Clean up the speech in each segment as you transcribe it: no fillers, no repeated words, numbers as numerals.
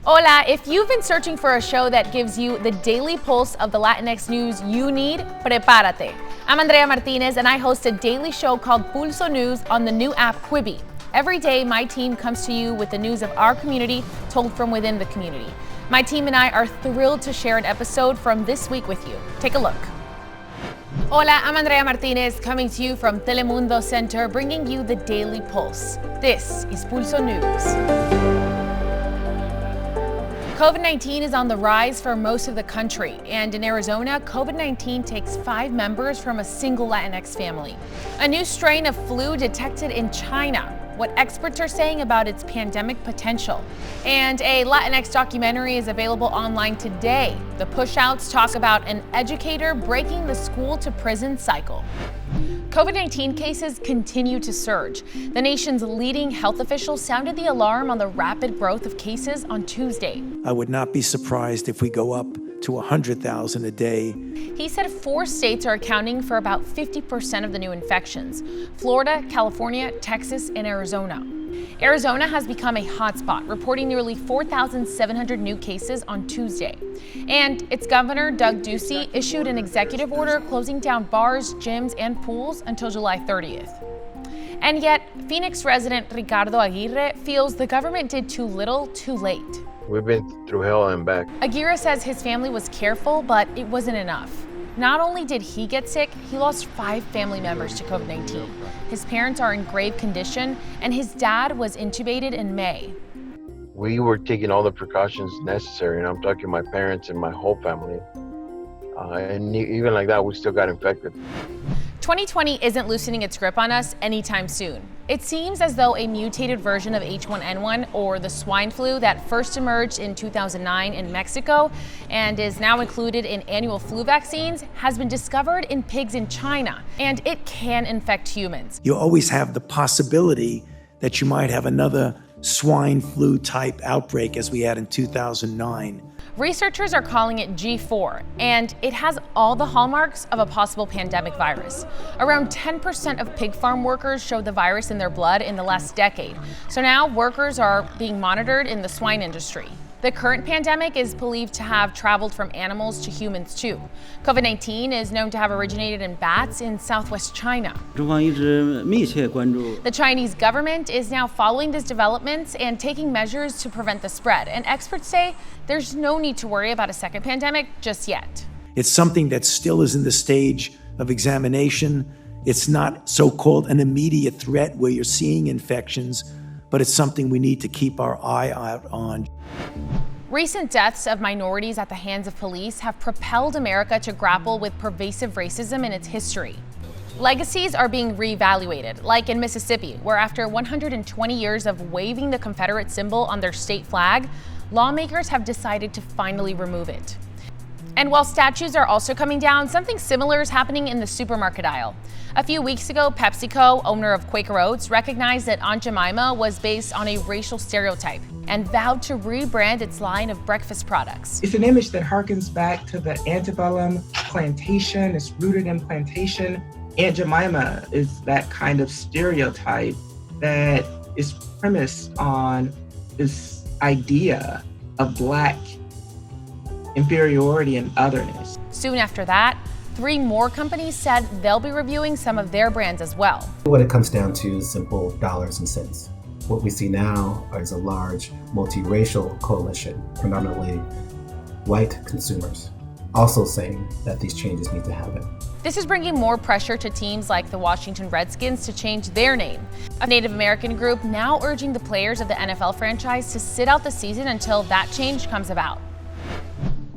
Hola, if you've been searching for a show that gives you the daily pulse of the Latinx news you need, prepárate. I'm Andrea Martinez and I host a daily show called Pulso News on the new app Quibi. Every day, my team comes to you with the news of our community told from within the community. My team and I are thrilled to share an episode from this week with you. Take a look. Hola, I'm Andrea Martinez coming to you from Telemundo Center, bringing you the daily pulse. This is Pulso News. COVID-19 is on the rise for most of the country, and in Arizona, COVID-19 takes 5 members from a single Latinx family. A new strain of flu detected in China, what experts are saying about its pandemic potential. And a Latinx documentary is available online today. The Pushouts talk about an educator breaking the school to prison cycle. COVID-19 cases continue to surge. The nation's leading health officials sounded the alarm on the rapid growth of cases on Tuesday. I would not be surprised if we go up to 100,000 a day. He said 4 states are accounting for about 50% of the new infections: Florida, California, Texas, and Arizona. Arizona has become a hotspot, reporting nearly 4,700 new cases on Tuesday. And its governor, Doug Ducey, issued an executive order closing down bars, gyms, and pools until July 30th. And yet, Phoenix resident Ricardo Aguirre feels the government did too little, too late. We've been through hell and back. Aguirre says his family was careful, but it wasn't enough. Not only did he get sick, he lost 5 family members to COVID-19. His parents are in grave condition, and his dad was intubated in May. We were taking all the precautions necessary, and I'm talking my parents and my whole family. And even like that, we still got infected. 2020 isn't loosening its grip on us anytime soon. It seems as though a mutated version of H1N1, or the swine flu that first emerged in 2009 in Mexico and is now included in annual flu vaccines, has been discovered in pigs in China, and it can infect humans. You always have the possibility that you might have another swine flu type outbreak as we had in 2009. Researchers are calling it G4, and it has all the hallmarks of a possible pandemic virus. Around 10% of pig farm workers showed the virus in their blood in the last decade. So now workers are being monitored in the swine industry. The current pandemic is believed to have traveled from animals to humans too. COVID-19 is known to have originated in bats in southwest China. The Chinese government is now following these developments and taking measures to prevent the spread. And experts say there's no need to worry about a second pandemic just yet. It's something that still is in the stage of examination. It's not so-called an immediate threat where you're seeing infections, but it's something we need to keep our eye out on. Recent deaths of minorities at the hands of police have propelled America to grapple with pervasive racism in its history. Legacies are being reevaluated, like in Mississippi, where after 120 years of waving the Confederate symbol on their state flag, lawmakers have decided to finally remove it. And while statues are also coming down, something similar is happening in the supermarket aisle. A few weeks ago, PepsiCo, owner of Quaker Oats, recognized that Aunt Jemima was based on a racial stereotype and vowed to rebrand its line of breakfast products. It's an image that harkens back to the antebellum plantation. It's rooted in plantation. Aunt Jemima is that kind of stereotype that is premised on this idea of Black inferiority and otherness. Soon after that, 3 more companies said they'll be reviewing some of their brands as well. What it comes down to is simple dollars and cents. What we see now is a large multiracial coalition, predominantly white consumers, also saying that these changes need to happen. This is bringing more pressure to teams like the Washington Redskins to change their name. A Native American group now urging the players of the NFL franchise to sit out the season until that change comes about.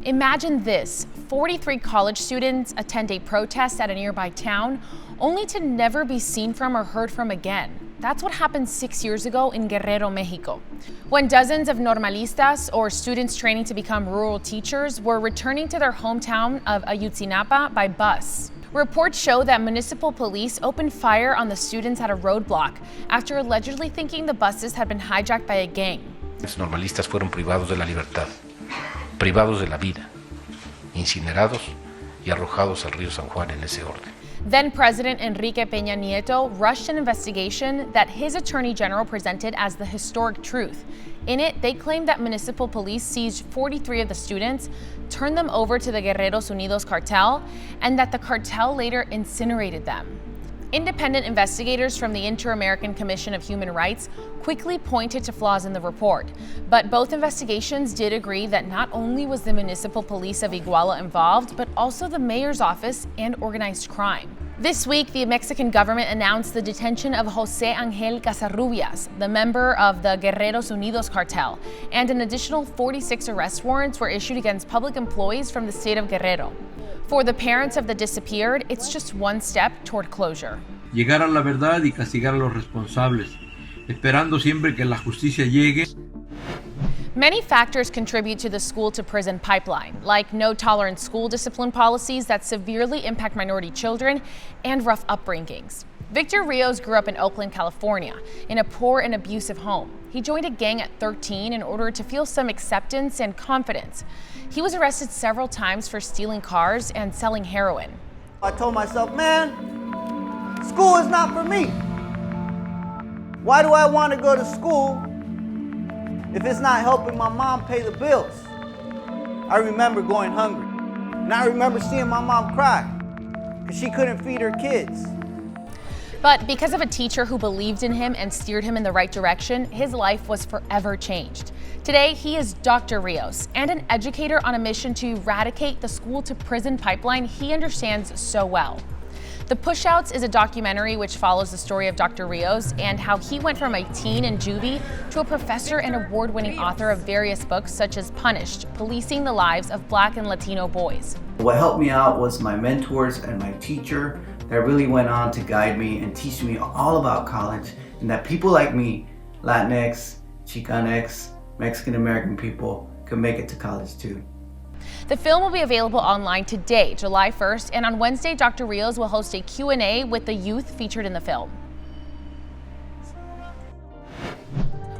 Imagine this: 43 college students attend a protest at a nearby town, only to never be seen from or heard from again. That's what happened 6 years ago in Guerrero, Mexico, when dozens of normalistas, or students training to become rural teachers, were returning to their hometown of Ayotzinapa by bus. Reports show that municipal police opened fire on the students at a roadblock after allegedly thinking the buses had been hijacked by a gang. Los normalistas fueron privados de la libertad, privados de la vida, incinerados y arrojados al río San Juan en ese orden. Then President Enrique Peña Nieto rushed an investigation that his attorney general presented as the historic truth. In it, they claimed that municipal police seized 43 of the students, turned them over to the Guerreros Unidos cartel, and that the cartel later incinerated them. Independent investigators from the Inter-American Commission of Human Rights quickly pointed to flaws in the report, but both investigations did agree that not only was the municipal police of Iguala involved, but also the mayor's office and organized crime. This week, the Mexican government announced the detention of José Ángel Casarrubias, the member of the Guerreros Unidos cartel, and an additional 46 arrest warrants were issued against public employees from the state of Guerrero. For the parents of the disappeared, it's just one step toward closure. Llegar a la verdad y castigar a los responsables, esperando siempre que la justicia llegue. Many factors contribute to the school-to-prison pipeline, like no-tolerance school discipline policies that severely impact minority children and rough upbringings. Victor Rios grew up in Oakland, California, in a poor and abusive home. He joined a gang at 13 in order to feel some acceptance and confidence. He was arrested several times for stealing cars and selling heroin. I told myself, man, school is not for me. Why do I want to go to school if it's not helping my mom pay the bills? I remember going hungry. And I remember seeing my mom cry because she couldn't feed her kids. But because of a teacher who believed in him and steered him in the right direction, his life was forever changed. Today, he is Dr. Rios and an educator on a mission to eradicate the school-to-prison pipeline he understands so well. The Pushouts is a documentary which follows the story of Dr. Rios and how he went from a teen in juvie to a professor and award-winning author of various books such as Punished, Policing the Lives of Black and Latino Boys. What helped me out was my mentors and my teacher that really went on to guide me and teach me all about college, and that people like me, Latinx, Chicanx, Mexican American people, could make it to college too. The film will be available online today, July 1st, and on Wednesday, Dr. Rios will host a Q&A with the youth featured in the film.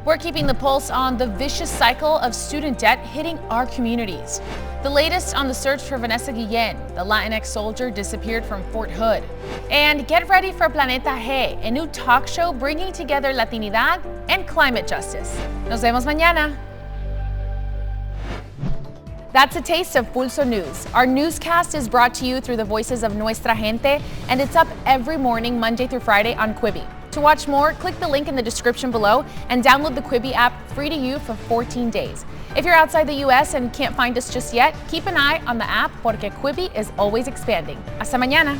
We're keeping the pulse on the vicious cycle of student debt hitting our communities. The latest on the search for Vanessa Guillen, the Latinx soldier disappeared from Fort Hood. And get ready for Planeta G, a new talk show bringing together Latinidad and climate justice. Nos vemos mañana. That's a taste of Pulso News. Our newscast is brought to you through the voices of Nuestra Gente, and it's up every morning, Monday through Friday on Quibi. To watch more, click the link in the description below and download the Quibi app free to you for 14 days. If you're outside the US and can't find us just yet, keep an eye on the app porque Quibi is always expanding. Hasta mañana.